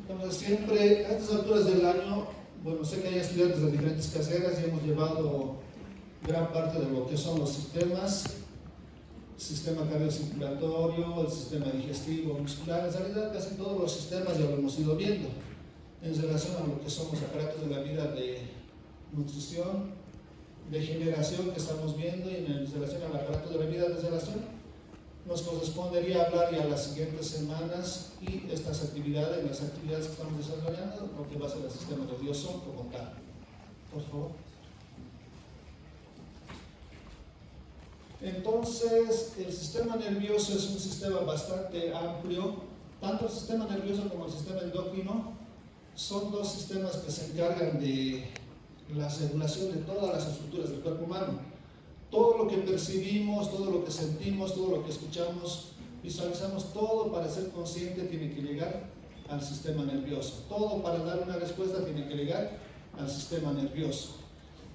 Como siempre, a estas alturas del año, bueno, sé que hay estudiantes de diferentes carreras y hemos llevado gran parte de lo que son los sistemas, sistema cardiocirculatorio, el sistema digestivo, muscular, en realidad casi todos los sistemas ya lo hemos ido viendo en relación a lo que son los aparatos de la vida de nutrición, de generación que estamos viendo y en relación al aparato de la vida de relación. Nos correspondería hablar ya las siguientes semanas y estas actividades, las actividades que estamos desarrollando, lo que va a ser el sistema nervioso como tal. Por favor. Entonces, el sistema nervioso es un sistema bastante amplio. Tanto el sistema nervioso como el sistema endocrino son dos sistemas que se encargan de la regulación de todas las estructuras del cuerpo humano. Todo lo que percibimos, todo lo que sentimos, todo lo que escuchamos, visualizamos, todo para ser consciente tiene que llegar al sistema nervioso. Todo para dar una respuesta tiene que llegar al sistema nervioso.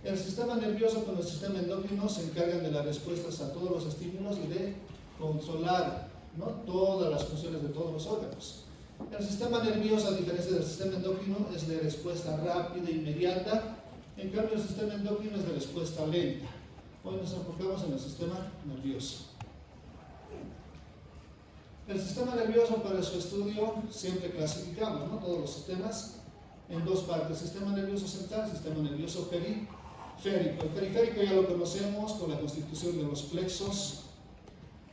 El sistema nervioso con el sistema endocrino se encargan de las respuestas a todos los estímulos y de controlar, ¿no?, todas las funciones de todos los órganos. El sistema nervioso, a diferencia del sistema endocrino, es de respuesta rápida e inmediata. En cambio, el sistema endocrino es de respuesta lenta. Hoy nos enfocamos en el sistema nervioso. El sistema nervioso, para su estudio, siempre clasificamos, ¿no?, todos los sistemas en dos partes: sistema nervioso central, sistema nervioso periférico. El periférico ya lo conocemos con la constitución de los plexos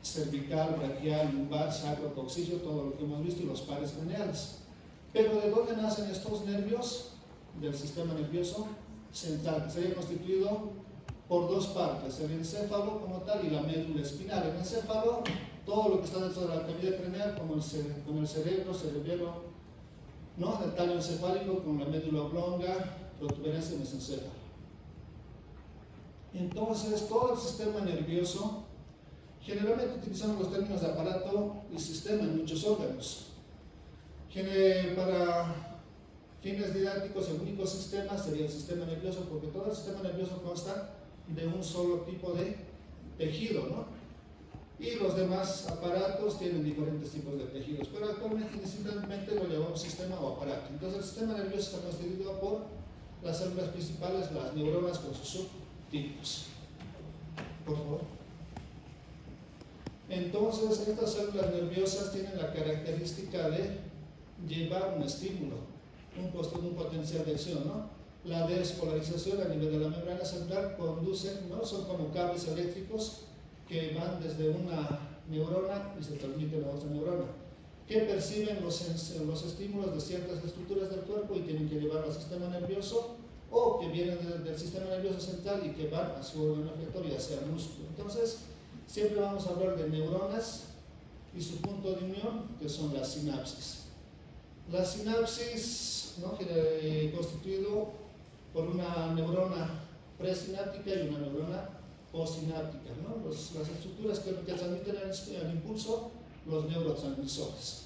cervical, braquial, lumbar, sacro, coxillo, todo lo que hemos visto, y los pares craneales. Pero ¿de dónde nacen estos nervios? Del sistema nervioso central, que sería constituido por dos partes: el encéfalo como tal y la médula espinal. El encéfalo, todo lo que está dentro de la cavidad craneal, como el cerebro, cerebelo, ¿no?, el tallo encefálico con la médula oblonga, protuberancia y mesencéfalo. Entonces, todo el sistema nervioso, generalmente utilizamos los términos de aparato y sistema en muchos órganos. Para fines didácticos, el único sistema sería el sistema nervioso, porque todo el sistema nervioso consta de un solo tipo de tejido, ¿no? Y los demás aparatos tienen diferentes tipos de tejidos, pero actualmente indistintamente lo llamamos sistema o aparato. Entonces, el sistema nervioso está constituido por las células principales, las neuronas con sus subtipos. Por favor. Entonces, estas células nerviosas tienen la característica de llevar un estímulo, un potencial de acción, ¿no? La despolarización a nivel de la membrana central conduce, ¿no?, son como cables eléctricos que van desde una neurona y se transmiten a otra neurona, que perciben los estímulos de ciertas estructuras del cuerpo y tienen que llevar al sistema nervioso, o que vienen del sistema nervioso central y que van a su órgano efector y hacia el músculo. Entonces, siempre vamos a hablar de neuronas y su punto de unión, que son las sinapsis. La sinapsis, ¿no?, constituido por una neurona presináptica y una neurona postsináptica, ¿no?, las estructuras que transmiten el impulso, los neurotransmisores.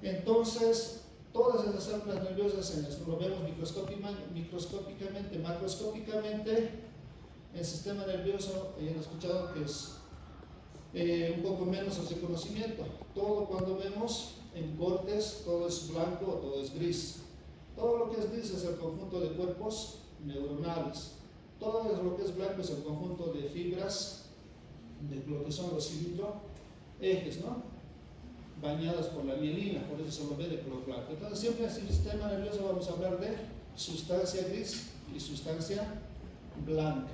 Entonces, todas esas células nerviosas lo vemos microscópicamente, macroscópicamente. El sistema nervioso, ya han escuchado que es un poco menos el reconocimiento. Todo, cuando vemos en cortes, todo es blanco o todo es gris. Todo lo que es gris es el conjunto de cuerpos neuronales. Todo lo que es blanco es el conjunto de fibras de lo que son los cilindroejes, ¿no?, bañadas por la mielina, por eso se lo ve de color blanco. Entonces, siempre en el sistema nervioso vamos a hablar de sustancia gris y sustancia blanca.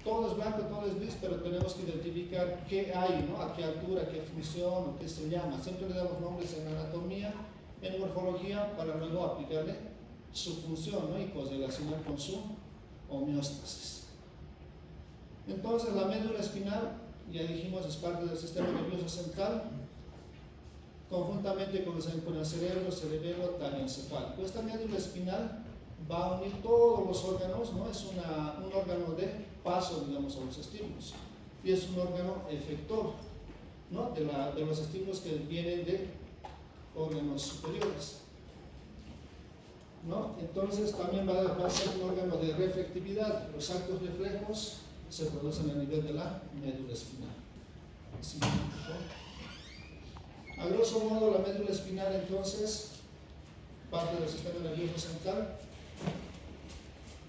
Todo es blanco, todo es gris, pero tenemos que identificar qué hay, ¿no?, a qué altura, qué función o qué se llama. Siempre le damos nombres en anatomía, en morfología, para luego aplicarle su función, ¿no?, y correlacionar con su homeostasis. Entonces, la médula espinal, ya dijimos, es parte del sistema nervioso central, conjuntamente con el cerebro, cerebelo, tallo encefálico. Esta médula espinal va a unir todos los órganos, ¿no?, es un órgano de paso, digamos, a los estímulos, y es un órgano efector, ¿no?, de los estímulos que vienen de órganos superiores, ¿no? Entonces, también va a ser un órgano de reflectividad. Los actos reflejos se producen a nivel de la médula espinal. Sí, A grosso modo, la médula espinal, entonces, parte del sistema nervioso central.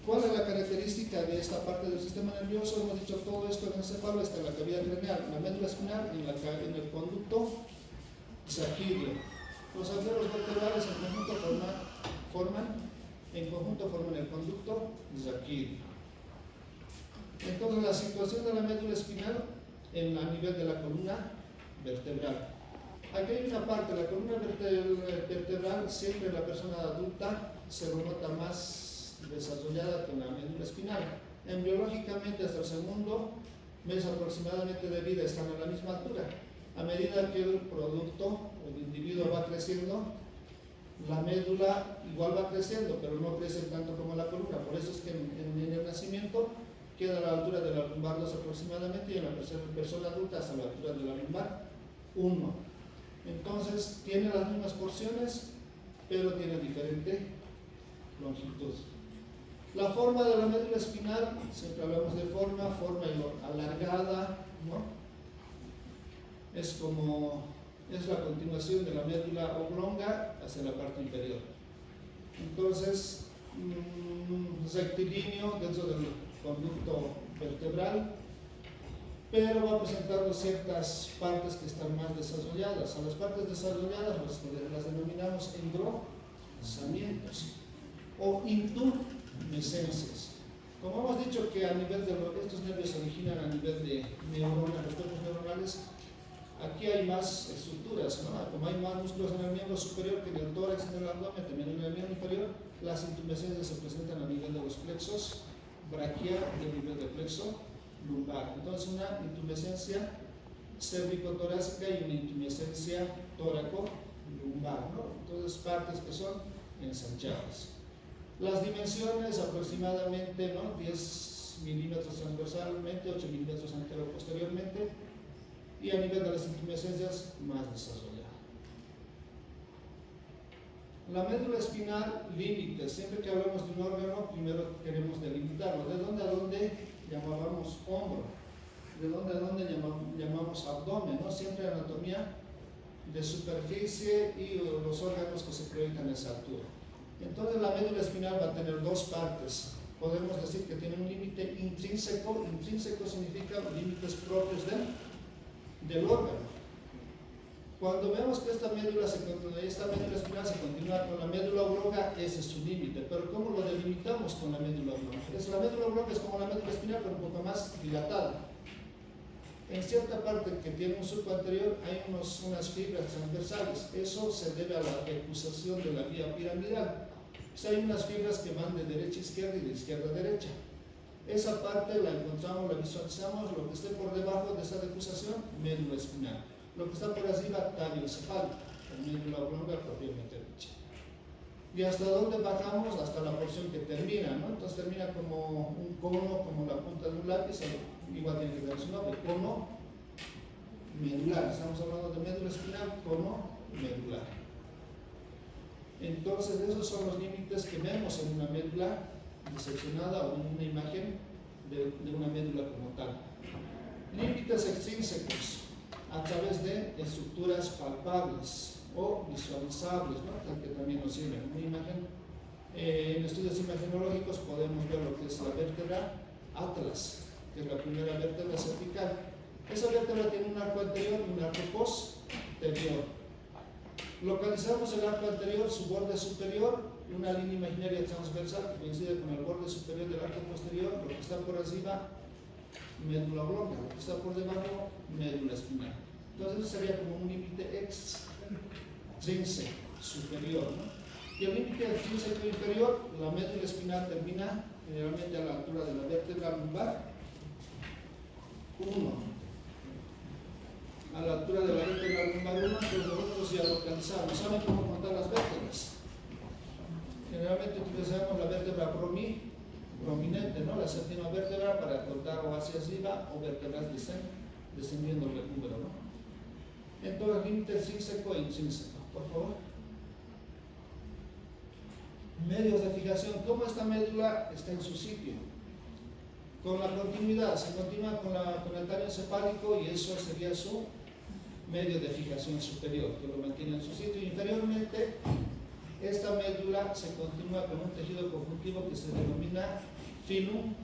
¿Cuál es la característica de esta parte del sistema nervioso? Hemos dicho todo esto en el encéfalo, está en la cavidad craneal, la médula espinal en el conducto zaquídeo. Los alveolos vertebrales en conjunto forman el conducto zaquídeo. Entonces, la situación de la médula espinal a nivel de la columna vertebral. Aquí hay una parte, la columna vertebral, siempre en la persona adulta se lo nota más desarrollada que en la médula espinal. Embriológicamente, hasta el segundo mes aproximadamente de vida están a la misma altura. A medida que el producto, el individuo va creciendo, la médula igual va creciendo, pero no crece tanto como la columna. Por eso es que en el nacimiento queda a la altura de la lumbar 2 aproximadamente, y en la persona adulta hasta la altura de la lumbar 1. Entonces, tiene las mismas porciones, pero tiene diferente longitud. La forma de la médula espinal, siempre hablamos de forma alargada, ¿no? Es la continuación de la médula oblonga hacia la parte inferior. Entonces, rectilíneo dentro del conducto vertebral, pero va presentando ciertas partes que están más desarrolladas. A las partes desarrolladas las denominamos engrosamientos o intumescencias. Como hemos dicho que a nivel de estos nervios se originan a nivel de neuronas, los cuerpos neuronales, aquí hay más estructuras, ¿no? Como hay más músculos en el miembro superior que en el tórax, en el abdomen, también en el miembro inferior, las intumescencias se presentan a nivel de los plexos braquial y a nivel del plexo lumbar. Entonces, una intumescencia cérvico-torácica y una intumescencia tóraco-lumbar, ¿no? Entonces, partes que son ensanchadas. Las dimensiones aproximadamente, ¿no? 10 milímetros transversalmente, 8 milímetros antero-posteriormente, y a nivel de las intumescencias más desarrollada. La médula espinal, límites. Siempre que hablamos de un órgano, primero queremos delimitarlo. ¿De dónde a dónde llamábamos hombro? ¿De dónde a dónde llamamos abdomen? ¿No? Siempre anatomía de superficie y los órganos que se proyectan a esa altura. Entonces, la médula espinal va a tener dos partes. Podemos decir que tiene un límite intrínseco. Intrínseco significa límites propios del órgano. Cuando vemos que esta médula espinal se continúa con la médula oblonga, ese es su límite. Pero ¿cómo lo delimitamos con la médula oblonga? La médula oblonga es como la médula espinal, pero un poco más dilatada. En cierta parte que tiene un surco anterior hay unas fibras transversales. Eso se debe a la decusación de la vía piramidal. Hay unas fibras que van de derecha a izquierda y de izquierda a derecha. Esa parte la encontramos, la visualizamos, lo que esté por debajo de esa decusación, médula espinal. Lo que está por arriba, tallo encefálico, la médula oblonga propiamente dicha. ¿Y hasta dónde bajamos? Hasta la porción que termina, ¿no? Entonces termina como un cono, como la punta de un lápiz, igual tiene que tener su nombre, cono medular. Estamos hablando de médula espinal, cono medular. Entonces, esos son los límites que vemos en una médula diseccionada o en una imagen de una médula como tal. Límites extrínsecos a través de estructuras palpables o visualizables, ¿no? Que también nos sirven. Una imagen, en estudios imagenológicos podemos ver lo que es la vértebra atlas, que es la primera vértebra cervical. Esa vértebra tiene un arco anterior y un arco posterior. Localizamos el arco anterior, su borde superior, y una línea imaginaria transversal que coincide con el borde superior del arco posterior. Lo que está por arriba, médula oblonga; lo que está por debajo, médula espinal. Entonces, eso sería como un límite extrínseco superior, ¿no? Y el límite extrínseco inferior, la médula espinal termina generalmente a la altura de la vértebra lumbar 1. A la altura de la vértebra lumbar 1, pues nosotros ya localizamos. ¿Saben cómo contar las vértebras? Generalmente utilizamos la vértebra prominente, ¿no? La séptima vértebra para contar o hacia arriba o vértebras descendiendo el recúbero, ¿no? Entonces, límite extrínseco e intrínseco, por favor. Medios de fijación. ¿Cómo esta médula está en su sitio? Con la continuidad, se continúa con el tallo encefálico y eso sería su medio de fijación superior, que lo mantiene en su sitio. Inferiormente, esta médula se continúa con un tejido conjuntivo que se denomina filum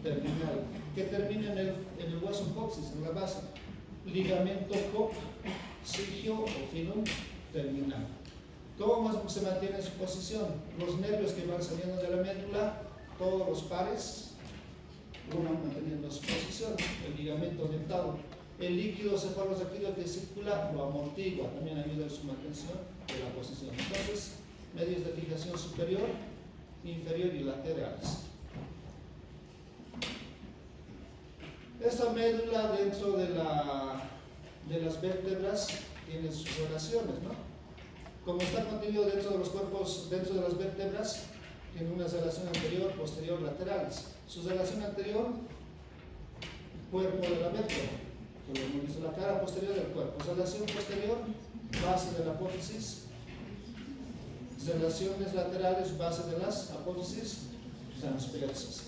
terminal, que termina en el hueso coxis, en la base. Ligamento coxigio o filum terminal. ¿Cómo se mantiene en su posición? Los nervios que van saliendo de la médula, todos los pares, lo van manteniendo en su posición. El ligamento dentado. El líquido cefalorraquídeo que circula lo amortigua, también ayuda en su mantención de la posición. Entonces, medios de fijación superior, inferior y laterales. Esta médula dentro de las vértebras tiene sus relaciones, ¿no? Como está contenido dentro de los cuerpos, dentro de las vértebras, tiene una relación anterior, posterior, laterales. Su relación anterior, cuerpo de la vértebra, que lo hemos visto, la cara posterior del cuerpo. Relación posterior, base de la apófisis. Relaciones laterales, base de las apófisis transversas.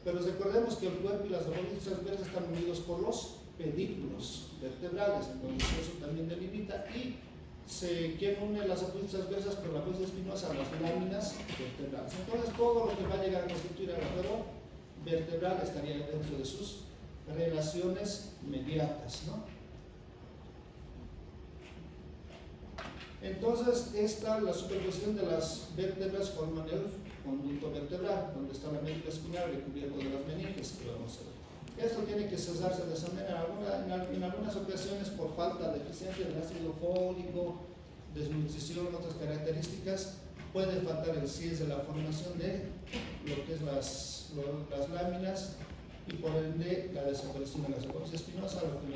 Pero recordemos que el cuerpo y las apófisis transversas están unidos por los pedículos vertebrales, entonces eso también delimita. Y ¿quién une las apófisis transversas con la apófisis espinosa? Las láminas vertebrales. Entonces todo lo que va a llegar a constituir el agujero vertebral estaría dentro de sus relaciones mediatas, ¿no? Entonces, la superposición de las vértebras forman el conducto vertebral, donde está la médula espinal recubierto de las meninges, que vamos a ver. Esto tiene que cesarse de esa manera. En algunas ocasiones, por falta de deficiencia del ácido fólico, desnutrición, otras características, puede faltar el cese de la formación de lo que es las láminas y por ende la desaparición de las apófisis espinosa, lo que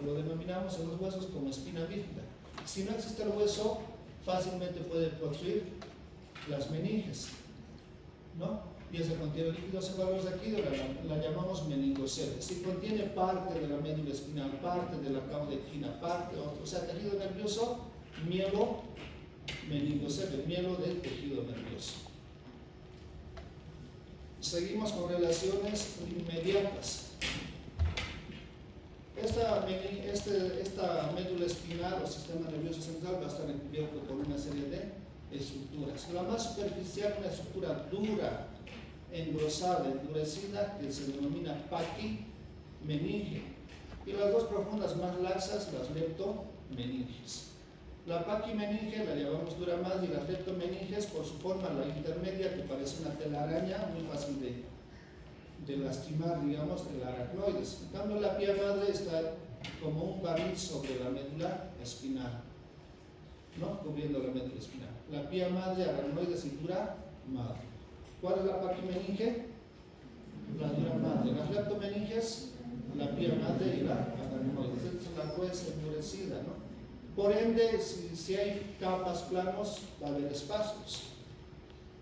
lo denominamos en los huesos como espina bífida. Si no existe el hueso, fácilmente puede protruir las meninges, ¿no? Y ese contiene líquido cefalorraquídeo, la llamamos meningocele. Si contiene parte de la médula espinal, parte de la caudequina, parte, o sea, tejido nervioso, mielo meningocele, mielo del tejido nervioso. Seguimos con relaciones inmediatas. Esta médula espinal o sistema nervioso central va a estar recubierto por una serie de estructuras. La más superficial, una estructura dura, engrosada, endurecida, que se denomina paquimeninge. Y las dos profundas más laxas, las leptomeninges. La paquimeninge la llamamos dura más y las leptomeninges por su forma, la intermedia, que parece una telaraña, muy fácil de lastimar, digamos, el aracnoides. En cambio, la pía madre está como un barril sobre la médula espinal, ¿no? Cubriendo la médula espinal. La pía madre, aracnoides y dura madre. ¿Cuál es la paquimeninge? La dura madre. Las leptomeninges, la pía madre y la aracnoides. Esta es la gruesa endurecida, ¿no? Por ende, si hay capas planos, va a haber espacios.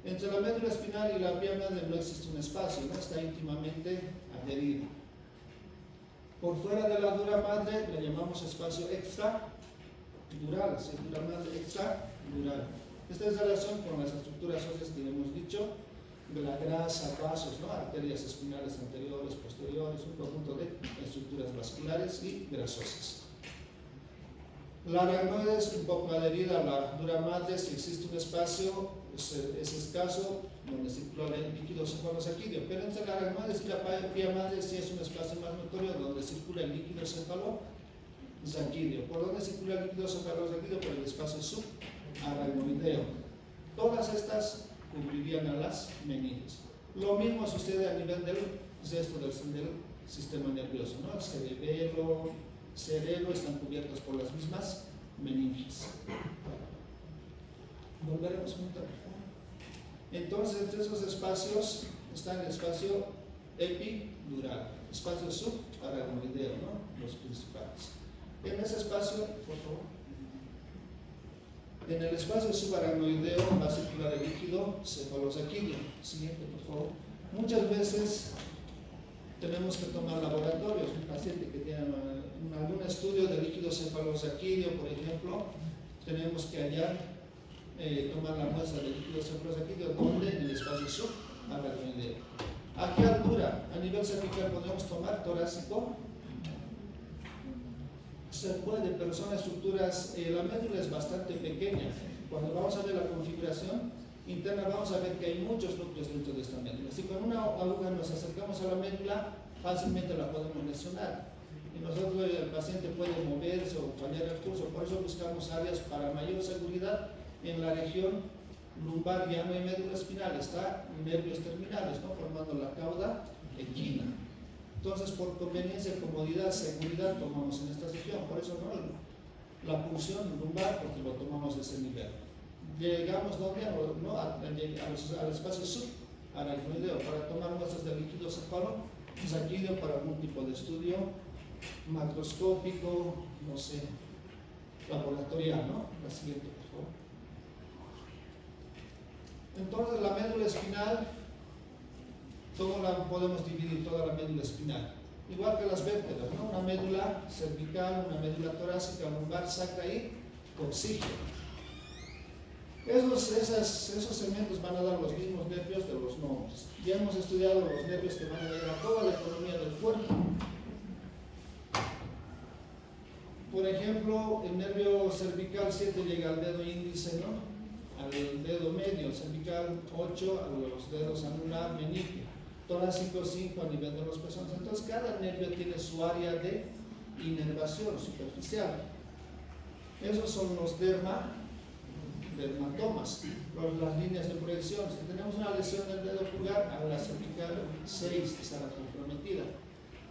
Entre la médula espinal y la pía madre no existe un espacio, ¿no? Está íntimamente adherido. Por fuera de la dura madre le llamamos espacio extradural, dura madre extradural. Esta es la relación con las estructuras óseas que hemos dicho, de la grasa, vasos, ¿no? Arterias espinales anteriores, posteriores, un conjunto de estructuras vasculares y grasosas. La aracnoide es un poco adherida a la dura madre. Si existe un espacio, es escaso, donde circula el líquido cefalorraquídeo, pero entre la aracnoide y la pía madre sí es un espacio más notorio donde circula el líquido cefalorraquídeo. ¿Por dónde circula el líquido cefalorraquídeo? Por el espacio subaracnoideo. Todas estas cubrirían a las meninges. Lo mismo sucede a nivel del resto del sistema nervioso, ¿no? Cerebro están cubiertos por las mismas meninges. Volveremos juntos. Entonces, entre esos espacios está el espacio epidural, espacio subaracnoideo, ¿no? Los principales. En ese espacio, por favor, en el espacio subaracnoideo va a circular el líquido cefalorraquídeo. Siguiente, por favor. Muchas veces tenemos que tomar laboratorios. Un paciente que tiene algún estudio de líquido cefalorraquídeo, por ejemplo, tenemos que tomar la muestra de líquido cefalorraquídeo, ¿dónde? En el espacio subaracnoideo. ¿A qué altura? A nivel cervical podemos tomar torácico, Se puede, pero son estructuras, la médula es bastante pequeña. Cuando vamos a ver la configuración interna vamos a ver que hay muchos núcleos dentro de esta médula. Si con una aguja nos acercamos a la médula, fácilmente la podemos lesionar. Y nosotros, el paciente puede moverse o fallar el curso. Por eso buscamos áreas para mayor seguridad. En la región lumbar ya no hay médula espinal, está nervios terminales, ¿no? Formando la cauda equina. Entonces, por conveniencia, comodidad, seguridad, tomamos en esta región. Por eso, ¿no? La punción lumbar, porque lo tomamos de ese nivel. Llegamos ¿dónde? ¿No? Al espacio subaracnoideo para tomar muestras de líquido cefalorraquídeo para algún tipo de estudio macroscópico, no sé, laboratorial, ¿no? La siguiente, por favor. Entonces, la médula espinal, podemos dividir toda la médula espinal, igual que las vértebras, ¿no? Una médula cervical, una médula torácica, lumbar, sacra y coxígeo. Esos segmentos van a dar los mismos nervios de los nombres. Ya hemos estudiado los nervios que van a llegar a toda la economía del cuerpo. Por ejemplo, el nervio cervical 7 llega al dedo índice, ¿no? Al dedo medio, el cervical 8 a los dedos anular, meñique, torácico 5 a nivel de los pezones. Entonces, cada nervio tiene su área de inervación superficial. Esos son los dermatomas, las líneas de proyección. Si tenemos una lesión del dedo pulgar, a la cervical 6 estará comprometida.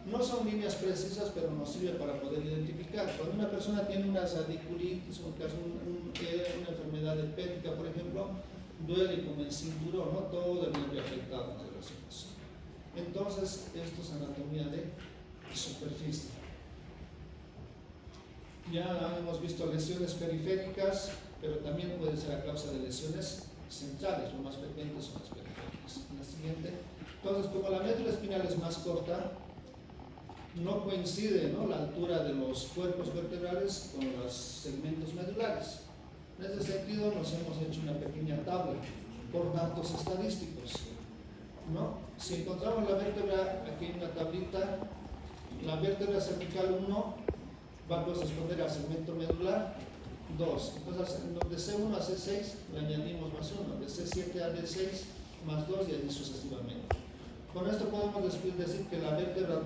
No son líneas precisas, pero nos sirve para poder identificar. Cuando una persona tiene una radiculitis, una enfermedad hepática, por ejemplo, duele como el cinturón, ¿no? Todo el nervio afectado en relaciones. Entonces, esto es anatomía de superficie. Ya hemos visto lesiones periféricas, pero también puede ser a causa de lesiones centrales, lo más frecuente son las periféricas. La siguiente. Entonces, como la médula espinal es más corta, no coincide, ¿no? La altura de los cuerpos vertebrales con los segmentos medulares. En este sentido, nos hemos hecho una pequeña tabla por datos estadísticos, ¿no? Si encontramos la vértebra, aquí en una tablita, la vértebra cervical 1 va a corresponder al segmento medular 2. Entonces, de C1 a C6 le añadimos más 1, de C7 a D6 más 2 y así sucesivamente. Con esto podemos decir que la vértebra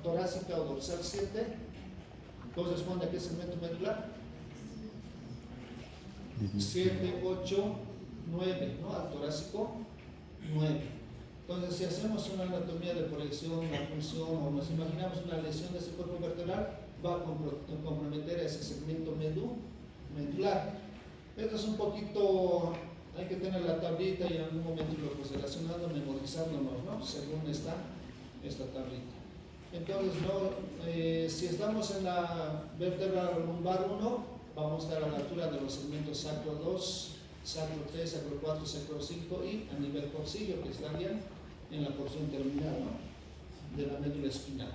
torácica o dorsal 7 corresponde a qué segmento medular? 7, 8, 9, ¿no? Al torácico 9. Entonces, si hacemos una anatomía de proyección, una función o nos imaginamos una lesión de ese cuerpo vertebral, va a comprometer a ese segmento medular. Esto es un poquito, hay que tener la tablita y en algún momento lo relacionando, memorizándonos, ¿no? Según esta tablita. Entonces, ¿no? Si estamos en la vértebra lumbar 1, vamos a estar a la altura de los segmentos sacro 2, sacro 3, sacro 4, sacro 5 y a nivel coxígeo, que estarían en la porción terminal, ¿no? De la médula espinal.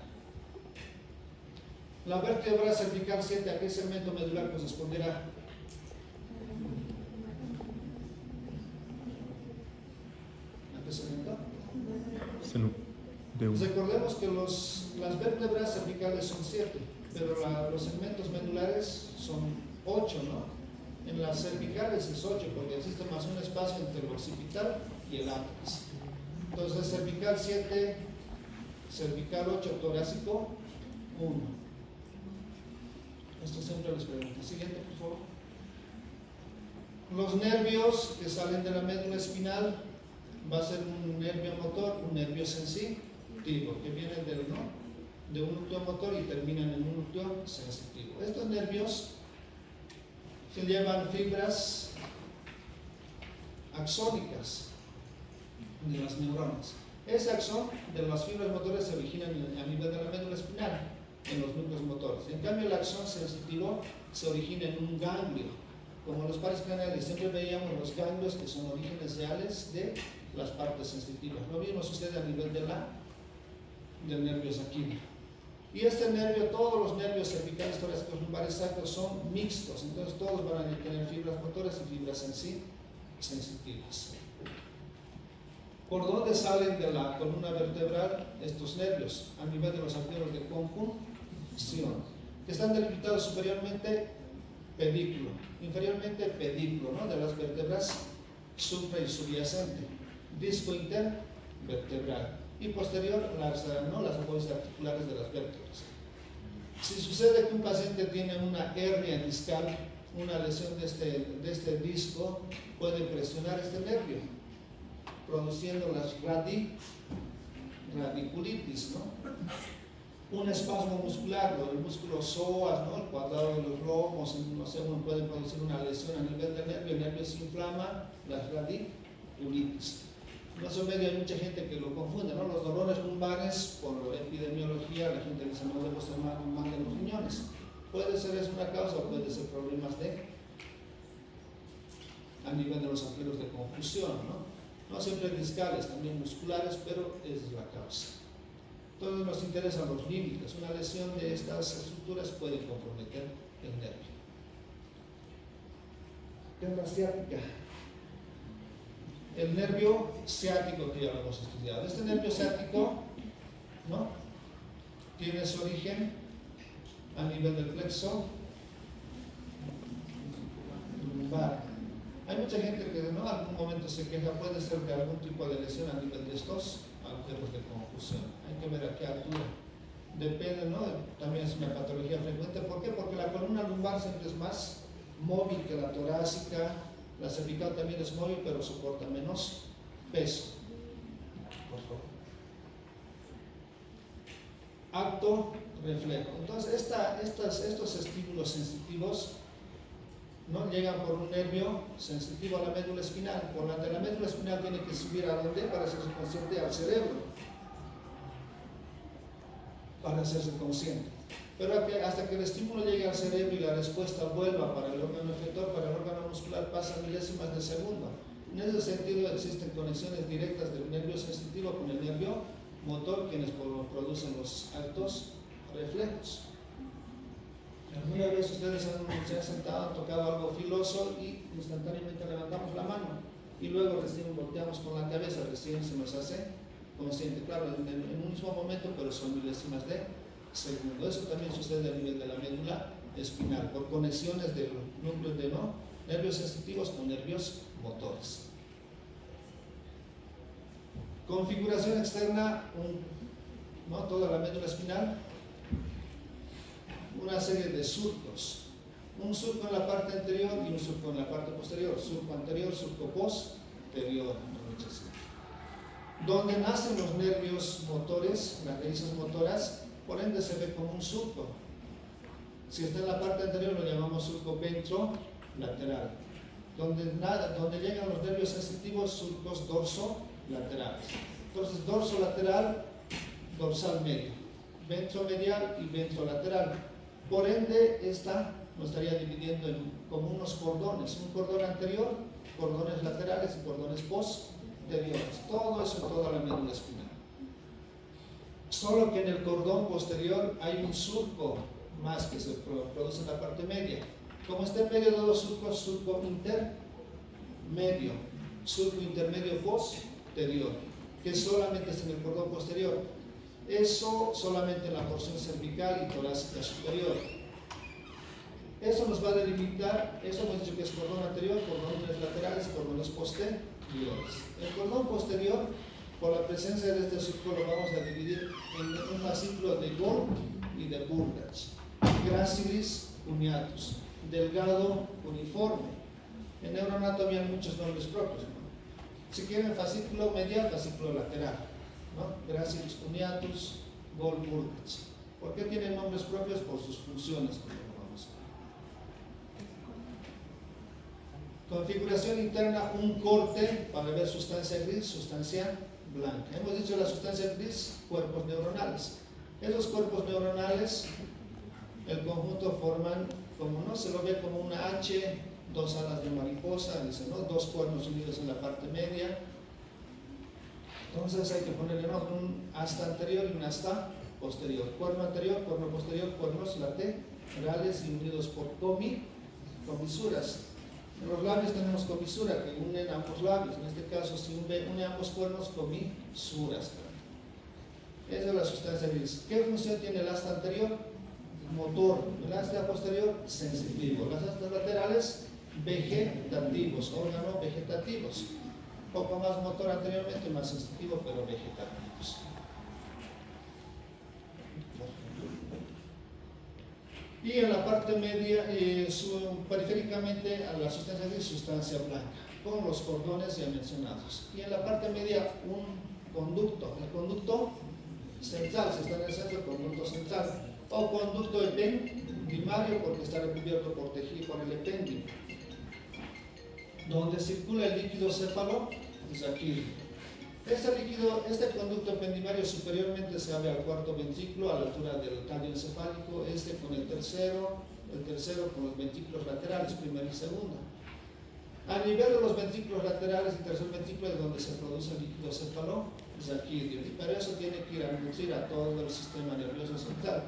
La vértebra cervical 7, ¿a qué segmento medular corresponderá? ¿A qué segmento? Recordemos que las vértebras cervicales son 7, pero los segmentos medulares son 8, ¿no? En las cervicales es 8, porque existe más un espacio entre el occipital y el ápice. Entonces, cervical 7, cervical 8, torácico 1. Esto siempre les pregunto. Siguiente, por favor. Los nervios que salen de la médula espinal va a ser un nervio motor, un nervio sensitivo, que vienen de un núcleo motor y terminan en un núcleo sensitivo. Estos nervios se llevan fibras axónicas de las neuronas. Ese axón de las fibras motoras se originan a nivel de la médula espinal, en los núcleos motores. En cambio, el axón sensitivo se origina en un ganglio. Como los pares craneales, siempre veíamos los ganglios que son orígenes reales de las partes sensitivas. Lo mismo sucede a nivel del nervio saquino. Y este nervio, todos los nervios cervicales, torácicos, lumbares, sacros son mixtos. Entonces, todos van a tener fibras motoras y fibras sensitivas. ¿Por dónde salen de la columna vertebral estos nervios? A nivel de los arterios de conjunción. que están delimitados superiormente pedículo, inferiormente pedículo, ¿no?, de las vértebras supra y subyacente, disco intervertebral, y posterior las apófisis articulares de las vértebras. Si sucede que un paciente tiene una hernia discal, una lesión de este disco, puede presionar este nervio, produciendo las radiculitis, ¿no? Un espasmo muscular, o el músculo psoas, ¿no?, el cuadrado de los lomos, no sé, uno puede producir una lesión a nivel del nervio, el nervio se inflama, las radiculitis. En nuestro medio hay mucha gente que lo confunde, ¿no? Los dolores lumbares, por epidemiología, la gente dice no debo estar mal de los riñones. Puede ser eso una causa, o puede ser problemas a nivel de los agujeros de confusión, ¿no? No siempre discales, también musculares, pero esa es la causa. Entonces nos interesan los límites. Una lesión de estas estructuras puede comprometer el nervio. ¿Qué es la ciática? El nervio ciático, que ya lo hemos estudiado. Este nervio ciático, ¿no?, tiene su origen a nivel del plexo lumbar. Hay mucha gente que en algún momento se queja, puede ser de algún tipo de lesión a nivel de estos agujeros de confusión. Hay que ver a qué altura. Depende, ¿no? También es una patología frecuente. ¿Por qué? Porque la columna lumbar siempre es más móvil que la torácica. La cervical también es móvil, pero soporta menos peso. Por favor. Acto reflejo. Entonces, estos estímulos sensitivos, ¿no?, llegan por un nervio sensitivo a la médula espinal. Por delante de la médula espinal tiene que subir a dónde para hacerse consciente, al cerebro. Para hacerse consciente. Pero hasta que el estímulo llegue al cerebro y la respuesta vuelva para el órgano efector, para el órgano muscular, pasan milésimas de segundo. En ese sentido existen conexiones directas del nervio sensitivo con el nervio motor, quienes producen los actos reflejos. Alguna vez ustedes se han sentado, han tocado algo filoso y instantáneamente levantamos la mano y luego recién volteamos con la cabeza, recién se nos hace consciente. Claro, en un mismo momento, pero son milésimas de segundo. Eso también sucede a nivel de la médula espinal, por conexiones de núcleos de nervios sensitivos con nervios motores. Configuración externa, toda la médula espinal, una serie de surcos. Un surco en la parte anterior y un surco en la parte posterior. Surco anterior, surco posterior. Donde nacen los nervios motores, las raíces motoras, por ende se ve como un surco. Si está en la parte anterior lo llamamos surco ventrolateral. Donde llegan los nervios sensitivos, surcos dorsolaterales. Entonces, dorsolateral, dorsal medio, ventromedial y ventrolateral. Por ende, esta nos estaría dividiendo como unos cordones, un cordón anterior, cordones laterales y cordones posteriores. Todo eso, toda la médula espinal. Solo que en el cordón posterior hay un surco más que se produce en la parte media. Como está en medio de los surcos, surco intermedio, surco intermedio posterior, que solamente es en el cordón posterior. Eso solamente en la porción cervical y torácica superior. Eso nos va a delimitar, eso hemos dicho que es cordón anterior, cordones laterales y cordones posteriores. El cordón posterior, por la presencia de este surco, lo vamos a dividir en un fascículo de Gall y de Burgach. Gracilis cuneatus, delgado, uniforme. En neuroanatomía hay muchos nombres propios, ¿no? Si quieren fascículo medial, fascículo lateral, ¿no? Gracilis cuneatus, Gall, Burgach. ¿Por qué tienen nombres propios? Por sus funciones, como lo vamos a ver. Configuración interna, un corte para ver sustancia gris, sustancia blanca. Hemos dicho la sustancia gris, cuerpos neuronales. Esos cuerpos neuronales, el conjunto forman, como no se lo ve como una H, dos alas de mariposa, dice, ¿no? Dos cuernos unidos en la parte media. Entonces hay que ponerle un asta anterior y un asta posterior. Cuerno anterior, cuerno posterior, cuernos laterales y unidos por comisuras. En los labios tenemos comisura que unen ambos labios. En este caso, si une ambos cuernos, comisuras. Esa es la sustancia gris. ¿Qué función tiene el asta anterior? motor. El ácido posterior, sensitivo. Los ácidos laterales, vegetativos, órganos vegetativos. Poco más motor anteriormente, más sensitivo, pero vegetativos. Y en la parte media, periféricamente a la sustancia gris, sustancia blanca, con los cordones ya mencionados. Y en la parte media, un conducto. El conducto central, si está en el centro, conducto central. O conducto ependimario, porque está recubierto por tejido con el epéndice. Donde circula el líquido céfalo, es aquí. Este conducto ependimario superiormente se abre al cuarto ventrículo a la altura del tallo encefálico, con el tercero con los ventrículos laterales, primero y segundo. A nivel de los ventrículos laterales y tercer ventrículo es donde se produce el líquido céfalo, es aquí, y para eso tiene que ir a nutrir a todo el sistema nervioso central.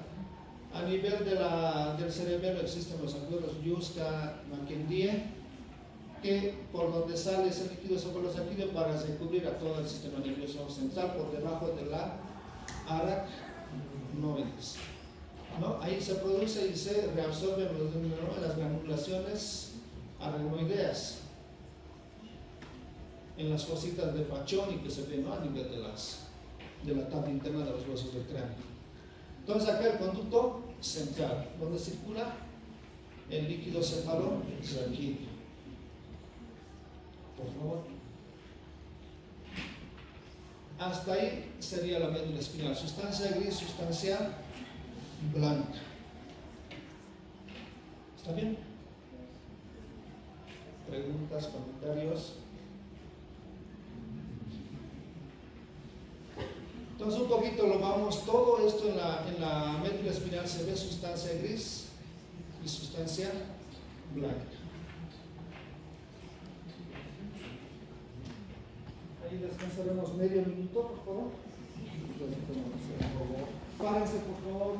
A nivel del cerebelo existen los acuerdos Yuska-Mackenzie, que por donde sale ese líquido cefalosacárido para recubrir a todo el sistema nervioso central por debajo de la aracnoides. ¿No? Ahí se produce y se reabsorben las granulaciones aracnoideas en las cositas de Paccioni que se ven, ¿no? A nivel de la tapa interna de los huesos del cráneo. Entonces acá el conducto central, donde circula el líquido cefalorraquídeo. Por favor. Hasta ahí sería la médula espinal. Sustancia gris, sustancia blanca. ¿Está bien? ¿Preguntas, comentarios? Entonces un poquito lo vamos, todo esto en la médula espinal se ve sustancia gris y sustancia blanca. Ahí descansaremos medio minuto, por favor. Párense, por favor.